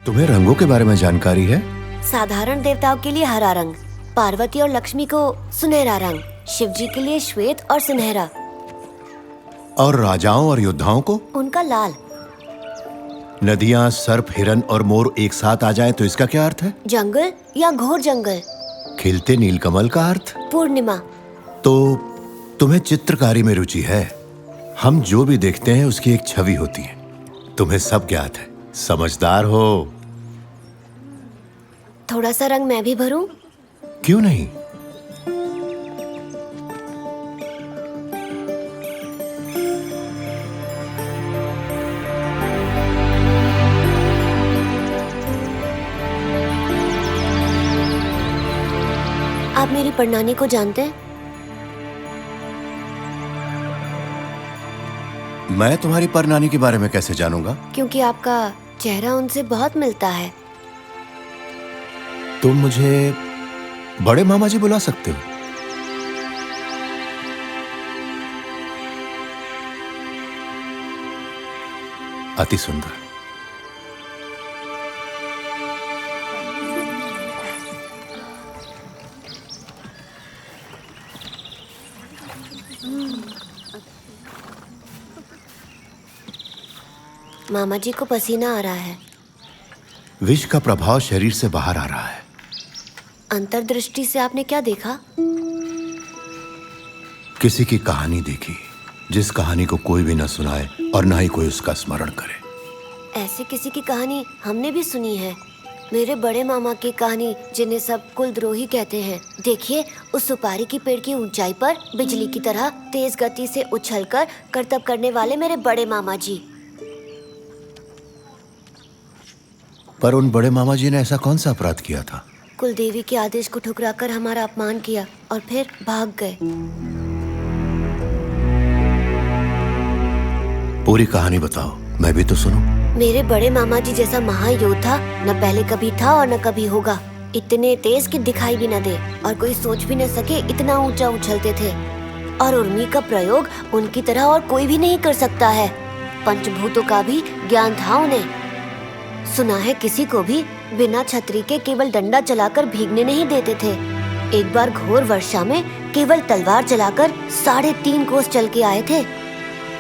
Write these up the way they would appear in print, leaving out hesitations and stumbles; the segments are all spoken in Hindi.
तुम्हें रंगों के बारे में जानकारी है? साधारण देवताओं के लिए हरा रंग, पार्वती और लक्ष्मी को सुनहरा रंग, शिव जी के लिए श्वेत और सुनहरा, और राजाओं और योद्धाओं को? उनका लाल। नदियाँ, सर्प, हिरन और मोर एक साथ आ जाएं तो इसका क्या अर्थ है? जंगल या घोर जंगल। खिलते नीलकमल का अर्थ? पूर्णिमा। तो तुम्हें चित्रकारी में रुचि है। हम जो भी देखते हैं उसकी एक छवि होती है। तुम्हें सब ज्ञात है, समझदार हो। थोड़ा सा रंग मैं भी भरूं? क्यों नहीं? आप मेरी परनानी को जानते हैं? मैं तुम्हारी परनानी के बारे में कैसे जानूंगा? क्योंकि आपका चेहरा उनसे बहुत मिलता है। तुम मुझे बड़े मामा जी बुला सकते हो। अति सुंदर। मामा जी को पसीना आ रहा है। विष का प्रभाव शरीर से बाहर आ रहा है। अंतर्दृष्टि से आपने क्या देखा? किसी की कहानी देखी, जिस कहानी को कोई भी न सुनाए और न ही कोई उसका स्मरण करे। ऐसे किसी की कहानी हमने भी सुनी है। मेरे बड़े मामा की कहानी, जिन्हें सब कुलद्रोही कहते हैं। देखिए, उस सुपारी की पेड़ की ऊंचाई पर बिजली की तरह तेज गति से उछलकर करतब करने वाले मेरे बड़े मामा जी। पर उन बड़े मामा जी ने ऐसा कौन सा अपराध किया था? कुलदेवी के आदेश को ठुकराकर हमारा अपमान किया और फिर भाग गए। पूरी कहानी बताओ, मैं भी तो सुनूं। मेरे बड़े मामा जी जैसा महायोद्धा न पहले कभी था और न कभी होगा। इतने तेज कि दिखाई भी न दे और कोई सोच भी न सके, इतना ऊंचा उछलते थे। और उर्मी का प्रयोग उनकी तरह और कोई भी नहीं कर सकता है। पंचभूतों का भी ज्ञान था उन्हें। सुना है किसी को भी बिना छतरी के केवल डंडा चलाकर भीगने नहीं देते थे। एक बार घोर वर्षा में केवल तलवार चलाकर 3.5 कोस चल के आए थे।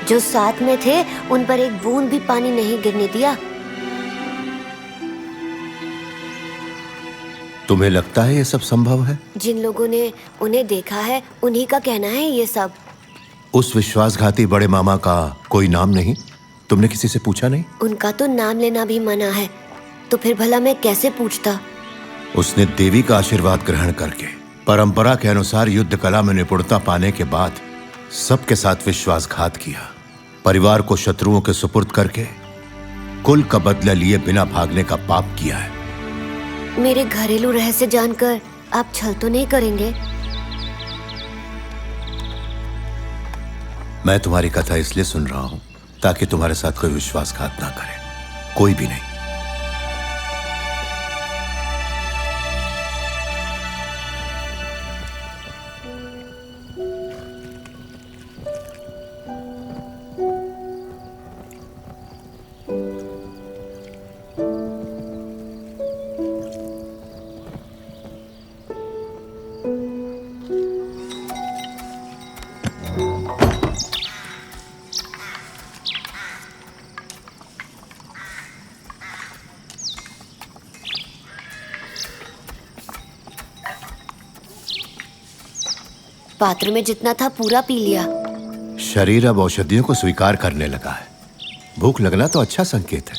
जो साथ में थे उन पर एक बूंद भी पानी नहीं गिरने दिया। तुम्हें लगता है ये सब संभव है? जिन लोगों ने उन्हें देखा है उन्हीं का कहना है ये सब। उस विश्वासघाती बड़े मामा का कोई नाम नहीं? तुमने किसी से पूछा नहीं? उनका तो नाम लेना भी मना है, तो फिर भला मैं कैसे पूछता? उसने देवी का आशीर्वाद ग्रहण करके परंपरा के अनुसार युद्ध कला में निपुणता पाने के बाद सबके साथ विश्वासघात किया। परिवार को शत्रुओं के सुपुर्द करके कुल का बदला लिए बिना भागने का पाप किया है। मेरे घरेलू रहस्य जानकर आप छल तो नहीं करेंगे? मैं तुम्हारी कथा इसलिए सुन रहा हूं ताकि तुम्हारे साथ कोई विश्वासघात ना करे, कोई भी नहीं। पात्र में जितना था पूरा पी लिया। शरीर अब औषधियों को स्वीकार करने लगा है। भूख लगना तो अच्छा संकेत है।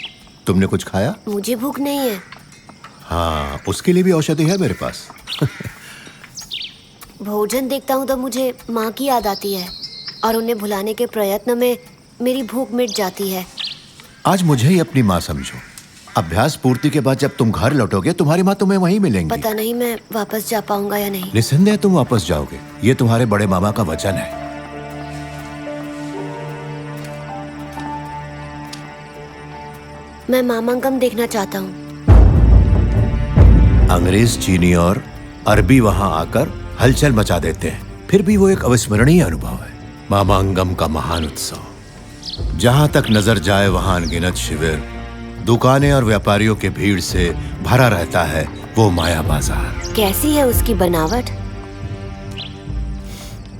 तुमने कुछ खाया? मुझे भूख नहीं है। हाँ, उसके लिए भी औषधि है मेरे पास। भोजन देखता हूँ तो मुझे माँ की याद आती है और उन्हें भुलाने के प्रयत्न में मेरी भूख मिट जाती है। आज मुझे ही अपनी माँ समझो। अभ्यास पूर्ति के बाद जब तुम घर लौटोगे तुम्हारी माँ तुम्हें वहीं मिलेंगी। पता नहीं मैं वापस जा पाऊंगा या नहीं। निसंदेह तुम वापस जाओगे, ये तुम्हारे बड़े मामा का वचन है। मैं मामांगम देखना चाहता हूँ। अंग्रेज, चीनी और अरबी वहां आकर हलचल मचा देते हैं, फिर भी वो एक अविस्मरणीय अनुभव है। मामांगम का महान उत्सव, जहां तक नजर जाए वहां अनगिनत शिविर, दुकानें और व्यापारियों के भीड़ से भरा रहता है वो माया बाजार। कैसी है उसकी बनावट?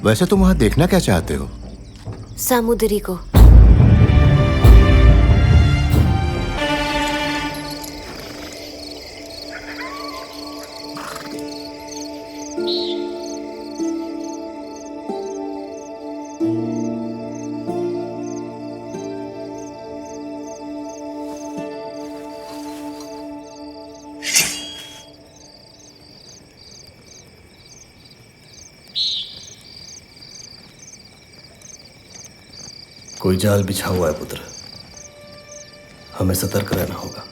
वैसे तुम वहां देखना क्या चाहते हो? सामुद्री को। कोई जाल बिछा हुआ है पुत्र, हमें सतर्क रहना होगा।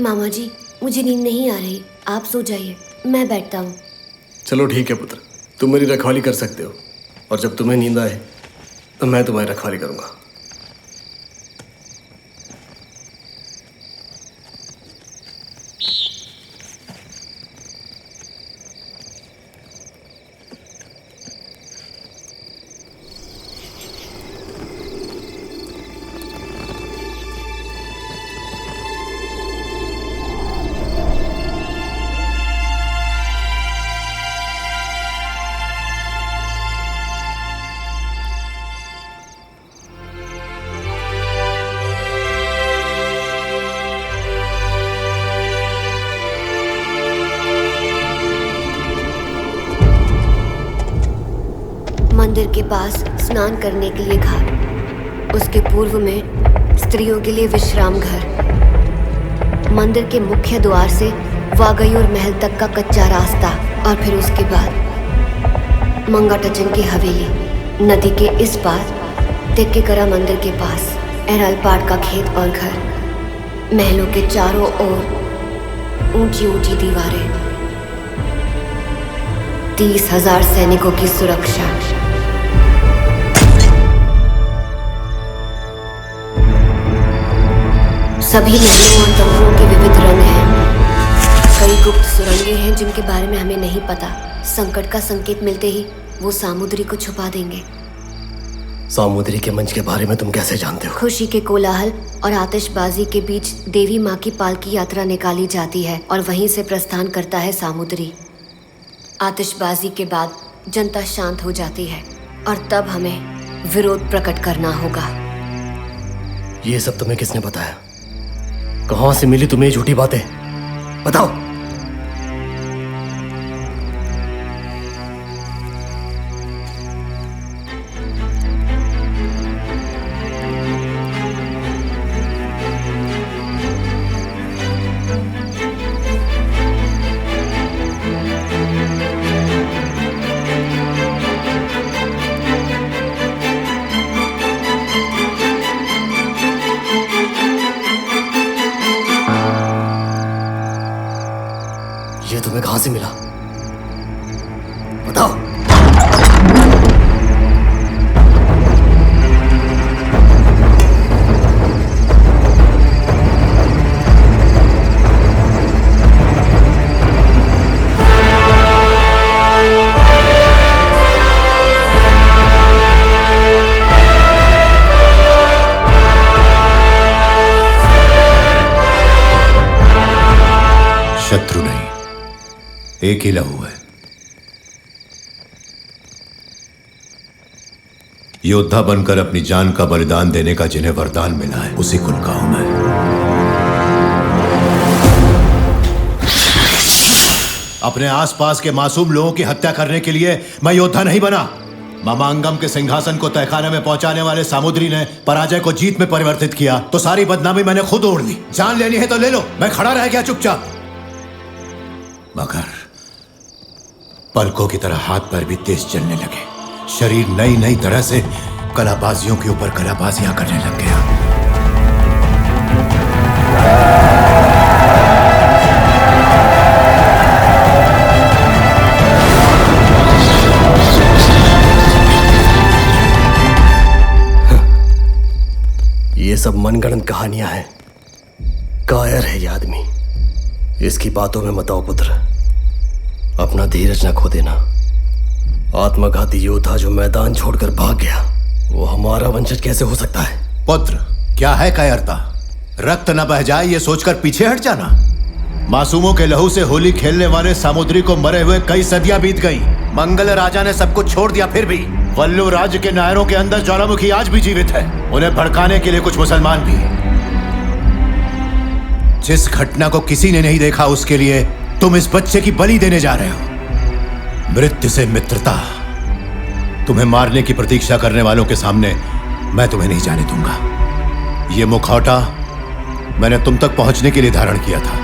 मामा जी, मुझे नींद नहीं आ रही, आप सो जाइए, मैं बैठता हूँ। चलो ठीक है पुत्र, तुम मेरी रखवाली कर सकते हो, और जब तुम्हें नींद आए तो मैं तुम्हारी रखवाली करूंगा। मंदिर के पास स्नान करने के लिए घाट, उसके पूर्व में स्त्रियों के लिए विश्राम घर, मंदिर के मुख्य द्वार से वागयूर महल तक का कच्चा रास्ता, और फिर उसके बाद मंगाटचन की हवेली, नदी के इस पार तेक्केकरा मंदिर के पास एरालपाड़ का खेत और घर, महलों के चारों ओर ऊंची ऊंची दीवारें, 30,000 सैनिकों की सुरक्षा। सभी महलों और तंबुओं के विविध रंग हैं। कई गुप्त सुरंगें हैं जिनके बारे में हमें नहीं पता। संकट का संकेत मिलते ही वो सामुद्री को छुपा देंगे। सामुद्री के मंच के बारे में तुम कैसे जानते हो? खुशी के कोलाहल और आतिशबाजी के बीच देवी माँ की पालकी यात्रा निकाली जाती है और वहीं से प्रस्थान करता है सामुद्री। आतिशबाजी के बाद जनता शांत हो जाती है और तब हमें विरोध प्रकट करना होगा। ये सब तुम्हें किसने बताया? कहां से मिली तुम्हें झूठी बातें? बताओ। ये तुम्हें कहां से मिला? बताओ। शत्रु नहीं, एक ही लहू है। योद्धा बनकर अपनी जान का बलिदान देने का जिन्हें वरदान मिला है, उसी कुल का हूं मैं। अपने आसपास के मासूम लोगों की हत्या करने के लिए मैं योद्धा नहीं बना। मामांगम के सिंहासन को तहखाने में पहुंचाने वाले सामुद्री ने पराजय को जीत में परिवर्तित किया तो सारी बदनामी मैंने खुद ओढ़ ली। जान लेनी है तो ले लो, मैं खड़ा रह गया चुपचाप। मगर पलकों की तरह हाथ पैर भी तेज चलने लगे, शरीर नई नई तरह से कलाबाजियों के ऊपर कलाबाजियां करने लग गया। ये सब मनगढ़ंत कहानियां हैं। कायर है ये आदमी, इसकी बातों में मत आओ पुत्र। अपना धीरज न खो देना। आत्मघाती योद्धा जो मैदान छोड़कर भाग गया, वो हमारा वंशज कैसे हो सकता है? पुत्र, क्या है कायरता? रक्त न बह जाए ये सोचकर पीछे हट जाना। मासूमों के लहू से होली खेलने वाले सामुद्री को मरे हुए कई सदियां बीत गई। मंगल राजा ने सब कुछ छोड़ दिया, फिर भी वल्लू राज्य के नायरों के अंदर ज्वालामुखी आज भी जीवित है। उन्हें भड़काने के लिए कुछ मुसलमान भी। जिस घटना को किसी ने नहीं देखा उसके लिए तुम इस बच्चे की बलि देने जा रहे हो। मृत्यु से मित्रता। तुम्हें मारने की प्रतीक्षा करने वालों के सामने मैं तुम्हें नहीं जाने दूंगा। ये मुखौटा मैंने तुम तक पहुंचने के लिए धारण किया था।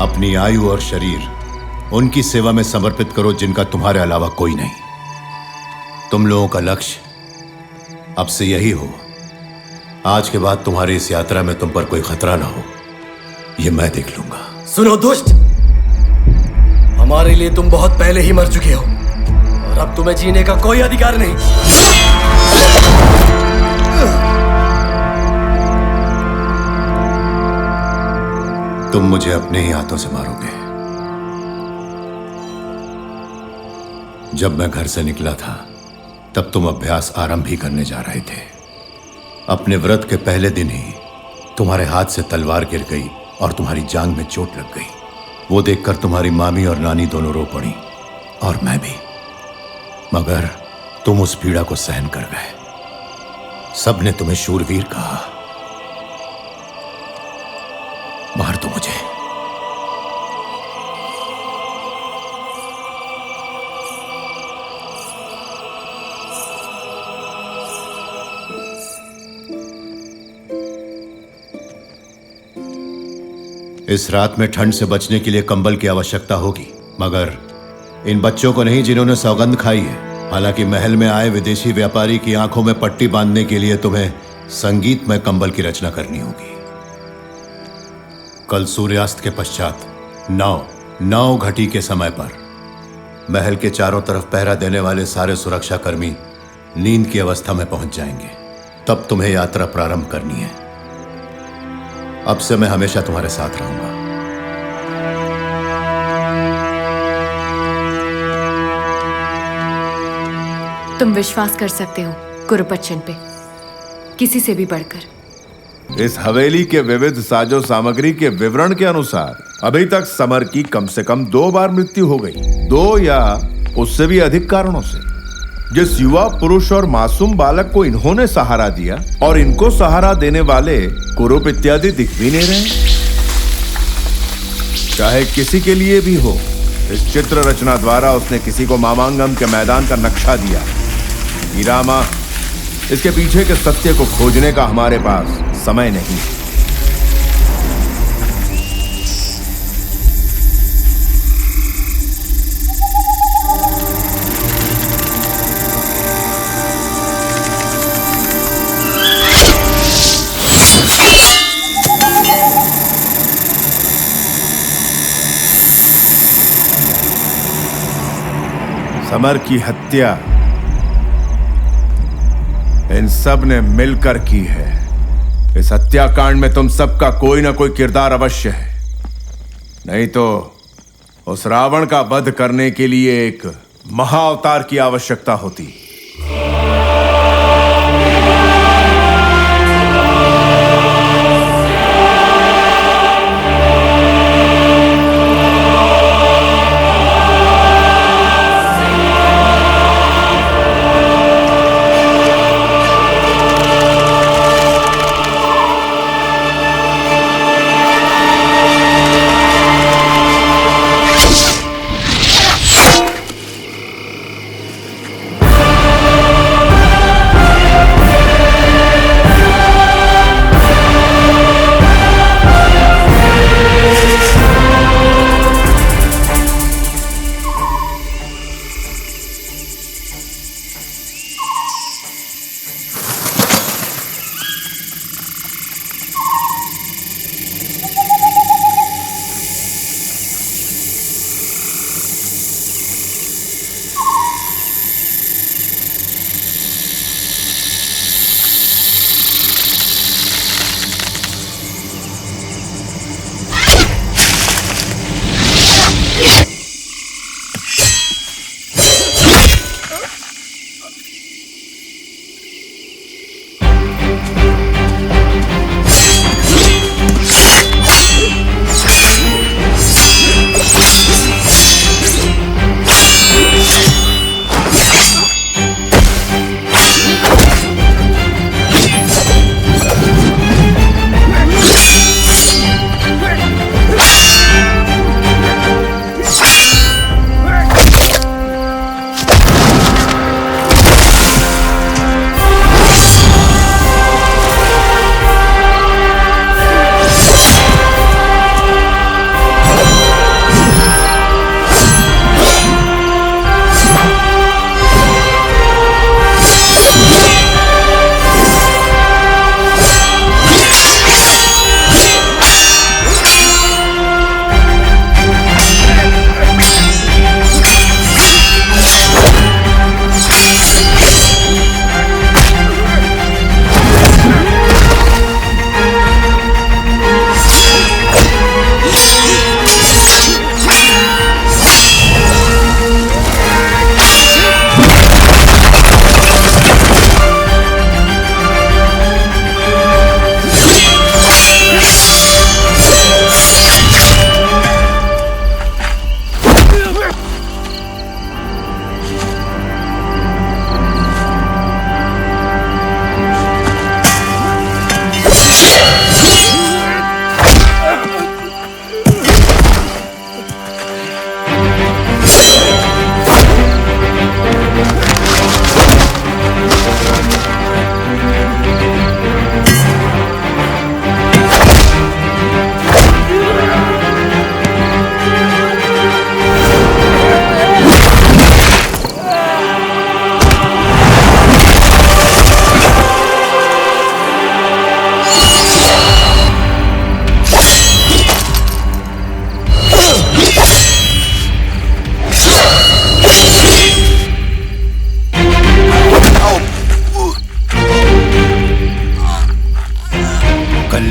अपनी आयु और शरीर उनकी सेवा में समर्पित करो जिनका तुम्हारे अलावा कोई नहीं। तुम लोगों का लक्ष्य अब से यही हो। आज के बाद तुम्हारी इस यात्रा में तुम पर कोई खतरा ना हो, ये मैं देख लूंगा। सुनो दुष्ट, हमारे लिए तुम बहुत पहले ही मर चुके हो और अब तुम्हें जीने का कोई अधिकार नहीं। तुम मुझे अपने ही हाथों से मारोगे। जब मैं घर से निकला था तब तुम अभ्यास आरंभ ही करने जा रहे थे। अपने व्रत के पहले दिन ही तुम्हारे हाथ से तलवार गिर गई और तुम्हारी जांघ में चोट लग गई। वो देखकर तुम्हारी मामी और नानी दोनों रो पड़ी और मैं भी। मगर तुम उस पीड़ा को सहन कर गए। सबने तुम्हें शूरवीर कहा। मार दो मुझे। इस रात में ठंड से बचने के लिए कंबल की आवश्यकता होगी, मगर इन बच्चों को नहीं जिन्होंने सौगंध खाई है। हालांकि महल में आए विदेशी व्यापारी की आंखों में पट्टी बांधने के लिए तुम्हें संगीतमय कंबल की रचना करनी होगी। कल सूर्यास्त के पश्चात 9 घटी के समय पर महल के चारों तरफ पहरा देने वाले सारे सुरक्षाकर्मी नींद की अवस्था में पहुंच जाएंगे। तब तुम्हें यात्रा प्रारंभ करनी है। अब से मैं हमेशा तुम्हारे साथ रहूंगा। तुम विश्वास कर सकते हो कुरुपच्छन पे, किसी से भी बढ़कर। इस हवेली के विविध साजो सामग्री के विवरण के अनुसार अभी तक समर की कम से कम 2 बार मृत्यु हो गई, 2 या उससे भी अधिक कारणों से। जिस युवा पुरुष और मासूम बालक को इन्होंने सहारा दिया और इनको सहारा देने वाले कुरूप इत्यादि दिख भी नहीं रहे। चाहे किसी के लिए भी हो, इस चित्र रचना द्वारा उसने किसी को मामांगम के मैदान का नक्शा दिया। हीरामा, इसके पीछे के सत्य को खोजने का हमारे पास समय नहीं। समर की हत्या इन सब ने मिलकर की है। इस हत्याकांड में तुम सबका कोई ना कोई किरदार अवश्य है, नहीं तो उस रावण का वध करने के लिए एक महाअवतार की आवश्यकता होती।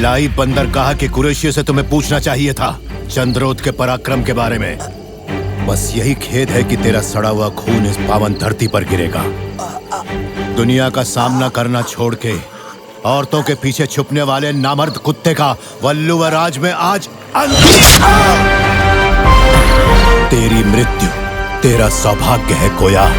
लाई बंदरगाह के कुरैशियों से तुम्हें पूछना चाहिए था चंद्रोत के पराक्रम के बारे में। बस यही खेद है कि तेरा सड़ा हुआ खून इस पावन धरती पर गिरेगा। दुनिया का सामना करना छोड़ के औरतों के पीछे छुपने वाले नामर्द कुत्ते का वल्लुवराज में आज अंत। तेरी मृत्यु तेरा सौभाग्य है कोया।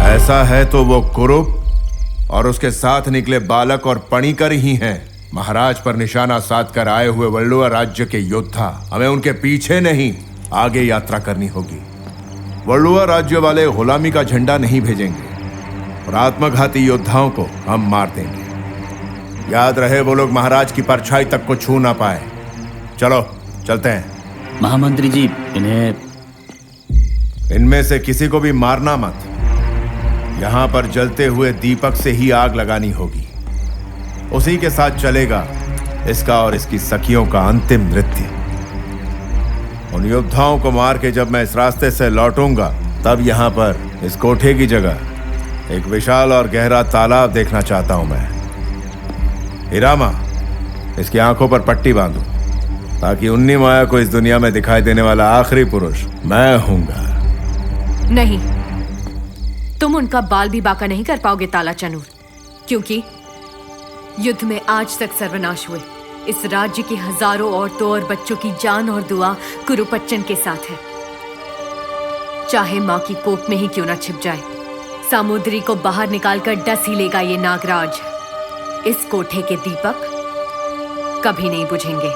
ऐसा है तो वो कुरुप और उसके साथ निकले बालक और पणिकर ही हैं। महाराज पर निशाना साध कर आए हुए वल्लुआ राज्य के योद्धा। हमें उनके पीछे नहीं आगे यात्रा करनी होगी। वल्लुआ राज्य वाले गुलामी का झंडा नहीं भेजेंगे और आत्मघाती योद्धाओं को हम मार देंगे। याद रहे वो लोग महाराज की परछाई तक को छू ना पाए। चलो चलते हैं। महामंत्री जी, इनमें से किसी को भी मारना मत। यहां पर जलते हुए दीपक से ही आग लगानी होगी। उसी के साथ चलेगा इसका और इसकी सखियों का अंतिम नृत्य। उन योद्धाओं को मार के जब मैं इस रास्ते से लौटूंगा तब यहां पर इस कोठे की जगह एक विशाल और गहरा तालाब देखना चाहता हूं मैं। हिरामा, इसकी आंखों पर पट्टी बांधो ताकि उन्नी माया को इस दुनिया में दिखाई देने वाला आखिरी पुरुष मैं हूंगा। नहीं, तुम उनका बाल भी बाका नहीं कर पाओगे ताला चनूर, क्योंकि युद्ध में आज तक सर्वनाश हुए इस राज्य की हजारों औरतों और बच्चों की जान और दुआ कुरुपच्चन के साथ है। चाहे मां की कोख में ही क्यों ना छिप जाए, सामुद्री को बाहर निकालकर डस ही लेगा ये नागराज। इस कोठे के दीपक कभी नहीं बुझेंगे।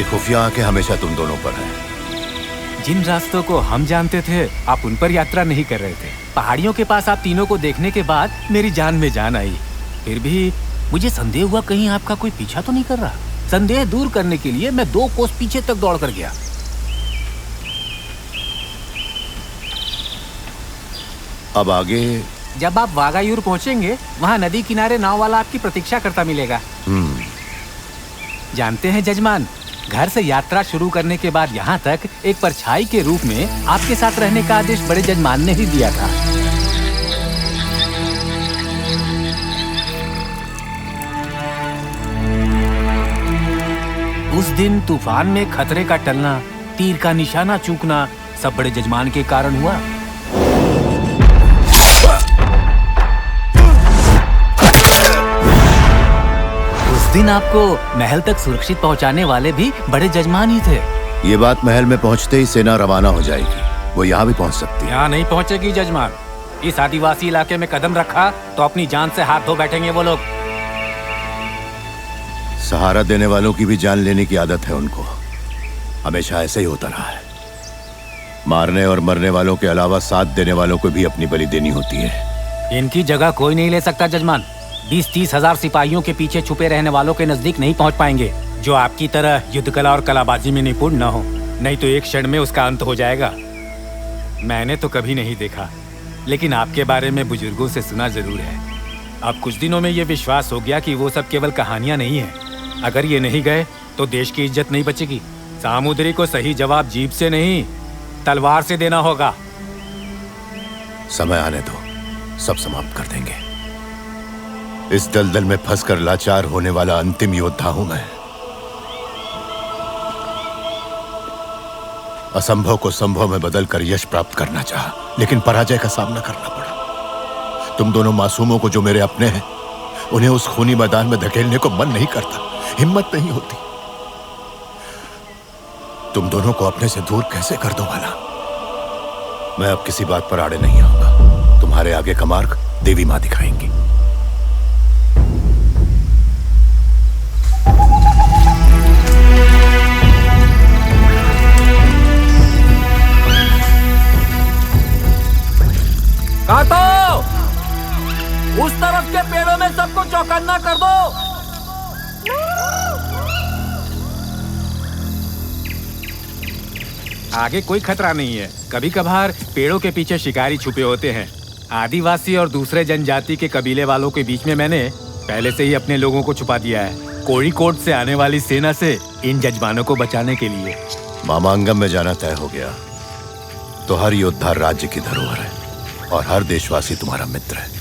खुफिया आंखें हमेशा तुम दोनों पर हैं। जिन रास्तों को हम जानते थे आप उन पर यात्रा नहीं कर रहे थे। पहाड़ियों के पास आप तीनों को देखने के बाद मेरी जान में जान आई। फिर भी मुझे संदेह हुआ कहीं आपका कोई पीछा तो नहीं कर रहा। संदेह दूर करने के लिए मैं 2 कोस पीछे तक दौड़ कर गया। अब आगे? जब आप वागायूर पहुंचेंगे वहाँ नदी किनारे नाव वाला आपकी प्रतीक्षा करता मिलेगा। जानते हैं जजमान, घर से यात्रा शुरू करने के बाद यहाँ तक एक परछाई के रूप में आपके साथ रहने का आदेश बड़े जजमान ने ही दिया था। उस दिन तूफान में खतरे का टलना, तीर का निशाना चूकना सब बड़े जजमान के कारण हुआ। दिन आपको महल तक सुरक्षित पहुंचाने वाले भी बड़े जजमान ही थे। ये बात महल में पहुंचते ही सेना रवाना हो जाएगी। वो यहाँ भी पहुंच सकती है। यहाँ नहीं पहुंचेगी जजमान। इस आदिवासी इलाके में कदम रखा तो अपनी जान से हाथ धो बैठेंगे वो लोग। सहारा देने वालों की भी जान लेने की आदत है उनको। हमेशा ऐसे ही होता रहा है। मारने और मरने वालों के अलावा साथ देने वालों को भी अपनी बलि देनी होती है। इनकी जगह कोई नहीं ले सकता जजमान। 20-30 हजार सिपाहियों के पीछे छुपे रहने वालों के नजदीक नहीं पहुंच पाएंगे, जो आपकी तरह युद्ध कला और कलाबाजी में निपुण न हो। नहीं तो एक क्षण में उसका अंत हो जाएगा। मैंने तो कभी नहीं देखा, लेकिन आपके बारे में बुजुर्गों से सुना जरूर है। अब कुछ दिनों में ये विश्वास हो गया कि वो सब केवल कहानियां नहीं है। अगर ये नहीं गए तो देश की इज्जत नहीं बचेगी। सामुद्री को सही जवाब जीभ से नहीं, तलवार से देना होगा। समय आने दो, सब समाप्त कर देंगे। इस दलदल में फंसकर लाचार होने वाला अंतिम योद्धा हूं मैं। असंभव को संभव में बदलकर यश प्राप्त करना चाहा, लेकिन पराजय का सामना करना पड़ा। तुम दोनों मासूमों को जो मेरे अपने हैं, उन्हें उस खूनी मैदान में धकेलने को मन नहीं करता, हिम्मत नहीं होती। तुम दोनों को अपने से दूर कैसे कर दो भला? मैं अब किसी बात पर आड़े नहीं आऊंगा। तुम्हारे आगे का मार्ग देवी मां दिखाएंगी। काटो! उस तरफ के पेड़ों में सबको चौकन्ना कर दो। आगे कोई खतरा नहीं है। कभी कभार पेड़ों के पीछे शिकारी छुपे होते हैं। आदिवासी और दूसरे जनजाति के कबीले वालों के बीच में मैंने पहले से ही अपने लोगों को छुपा दिया है, कोड़ीकोड से आने वाली सेना से इन जजमानों को बचाने के लिए। मामांगम में जाना तय हो गया तो हर योद्धा राज्य की धरोहर है और हर देशवासी तुम्हारा मित्र है।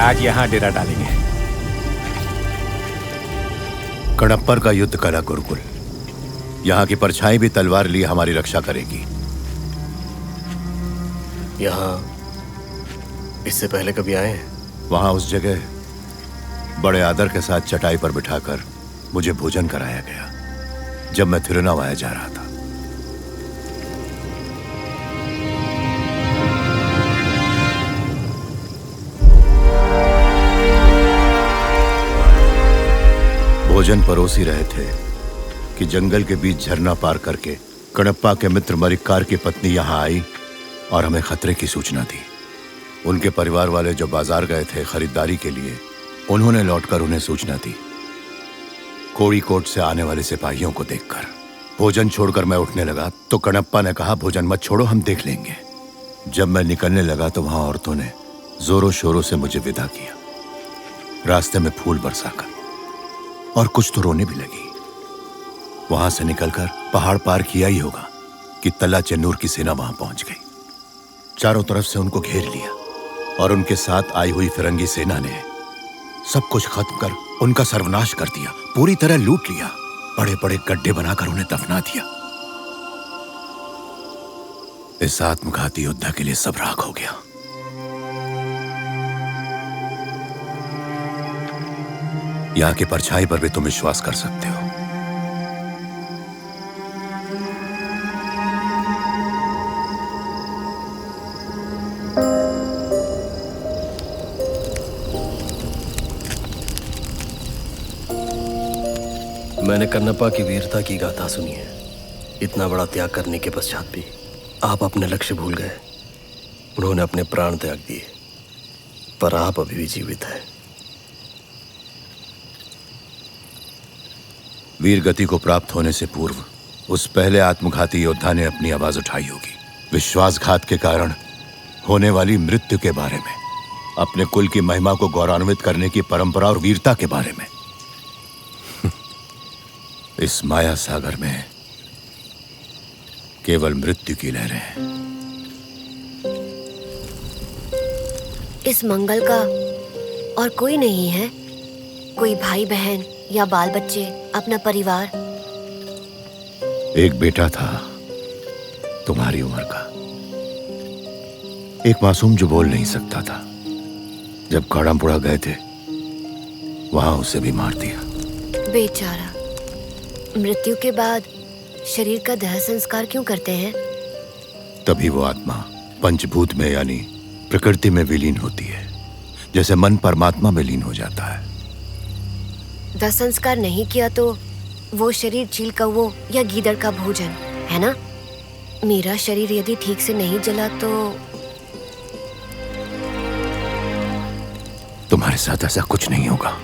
आज यहाँ डेरा डालेंगे। कणप्पर का युद्ध कला गुरुकुल, यहाँ की परछाई भी तलवार लिए हमारी रक्षा करेगी। यहाँ इससे पहले कभी आए हैं? वहां उस जगह बड़े आदर के साथ चटाई पर बिठाकर मुझे भोजन कराया गया जब मैं थिरुनावाया जा रहा था। भोजन परोसी रहे थे कि जंगल के बीच झरना पार करके कणप्पा के मित्र मरिक्कार की पत्नी यहां आई और हमें खतरे की सूचना दी। उनके परिवार वाले जो बाजार गए थे खरीदारी के लिए, उन्होंने लौटकर उन्हें सूचना दी। कोड़ीकोड से आने वाले सिपाहियों को देखकर भोजन छोड़कर मैं उठने लगा तो कणप्पा ने कहा, भोजन मत छोड़ो, हम देख लेंगे। जब मैं निकलने लगा तो वहां औरतों ने जोरों शोरों से मुझे विदा किया, रास्ते में फूल बरसाकर, और कुछ तो रोने भी लगी। वहां से निकलकर पहाड़ पार किया ही होगा कि तल्ला चेन्नूर की सेना वहां पहुंच गई। चारों तरफ से उनको घेर लिया और उनके साथ आई हुई फिरंगी सेना ने सब कुछ खत्म कर उनका सर्वनाश कर दिया, पूरी तरह लूट लिया, बड़े बड़े गड्ढे बनाकर उन्हें दफना दिया। इस आत्मघाती योद्धा के लिए सब राख हो गया। यहां की परछाई पर भी तुम विश्वास कर सकते हो। मैंने कन्नप्पा की वीरता की गाथा सुनी है। इतना बड़ा त्याग करने के पश्चात भी आप अपने लक्ष्य भूल गए। उन्होंने अपने प्राण त्याग दिए, पर आप अभी भी जीवित हैं। वीर गति को प्राप्त होने से पूर्व उस पहले आत्मघाती योद्धा ने अपनी आवाज उठाई होगी, विश्वासघात के कारण होने वाली मृत्यु के बारे में, अपने कुल की महिमा को गौरवान्वित करने की परंपरा और वीरता के बारे में। इस माया सागर में केवल मृत्यु की लहरें हैं। इस मंगल का और कोई नहीं है? कोई भाई बहन या बाल बच्चे, अपना परिवार? एक बेटा था तुम्हारी उम्र का, एक मासूम जो बोल नहीं सकता था। जब काड़ापुड़ा गए थे वहां उसे भी मार दिया। बेचारा। मृत्यु के बाद शरीर का देह संस्कार क्यों करते हैं? तभी वो आत्मा पंचभूत में यानी प्रकृति में विलीन होती है, जैसे मन परमात्मा में लीन हो जाता है। दाह संस्कार नहीं किया तो वो शरीर चील कौवों या गीदड़ का भोजन है ना? मेरा शरीर यदि ठीक से नहीं जला तो तुम्हारे साथ ऐसा कुछ नहीं होगा।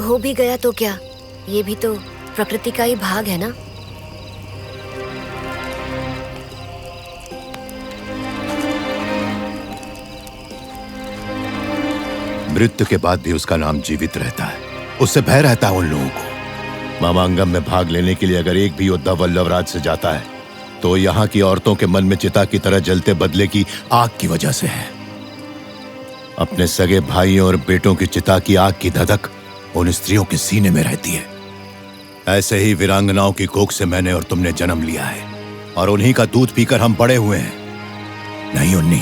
हो भी गया तो क्या, ये भी तो प्रकृति का ही भाग है ना। मृत्यु के बाद भी उसका नाम जीवित रहता है, उससे भय रहता है उन लोगों को। मामांगम में भाग लेने के लिए अगर एक भी योद्धा वल्लभराज से जाता है तो यहाँ की औरतों के मन में चिता की तरह जलते बदले की आग की वजह से है। अपने सगे भाइयों और बेटों की चिता की आग की धधक उन स्त्रियों के सीने में रहती है। ऐसे ही वीरांगनाओं की कोख से मैंने और तुमने जन्म लिया है और उन्हीं का दूध पीकर हम बड़े हुए हैं। नहीं उन्हीं,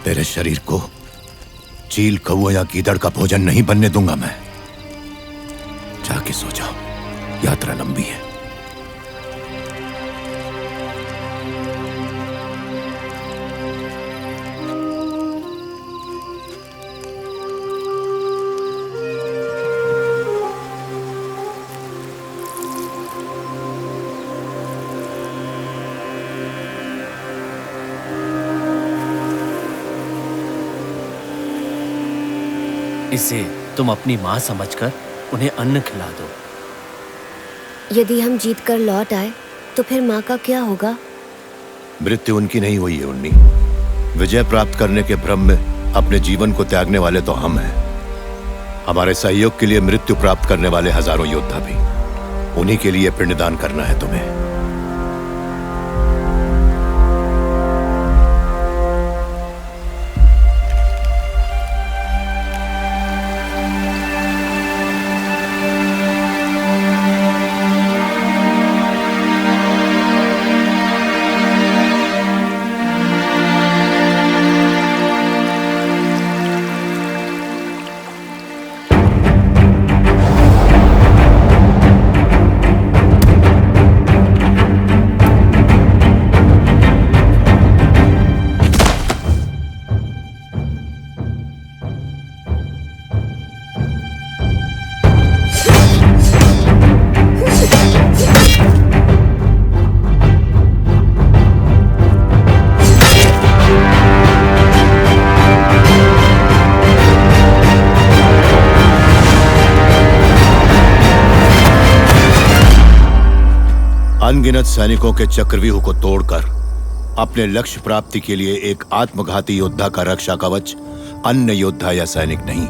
तेरे शरीर को चील, कौवा या गीदड़ का भोजन नहीं बनने दूंगा मैं। जाके सो जाओ, यात्रा लंबी है। इसे तुम अपनी माँ समझकर उन्हें अन्न खिला दो। यदि हम जीत कर लौट आए तो फिर माँ का क्या होगा? मृत्यु उनकी नहीं हुई है उन्नी। विजय प्राप्त करने के भ्रम में अपने जीवन को त्यागने वाले तो हम हैं। हमारे सहयोग के लिए मृत्यु प्राप्त करने वाले हजारों योद्धा भी। उन्हीं के लिए पिंडदान करना है तुम्हें। अनगिनत सैनिकों के चक्रव्यूह को तोड़कर अपने लक्ष्य प्राप्ति के लिए एक आत्मघाती योद्धा का रक्षा कवच अन्य योद्धा या सैनिक नहीं,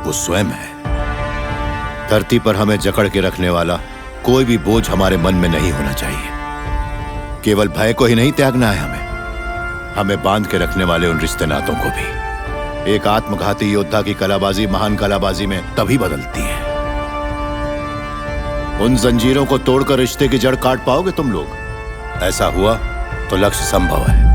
वो स्वयं है। धरती पर हमें जकड़ के रखने वाला कोई भी बोझ हमारे मन में नहीं होना चाहिए। केवल भय को ही नहीं त्यागना है हमें बांध के रखने वाले उन रिश्ते नातों को भी। एक आत्मघाती योद्धा की कलाबाजी महान कलाबाजी में तभी बदलती है। उन जंजीरों को तोड़कर रिश्ते की जड़ काट पाओगे तुम लोग। ऐसा हुआ तो लक्ष्य संभव है।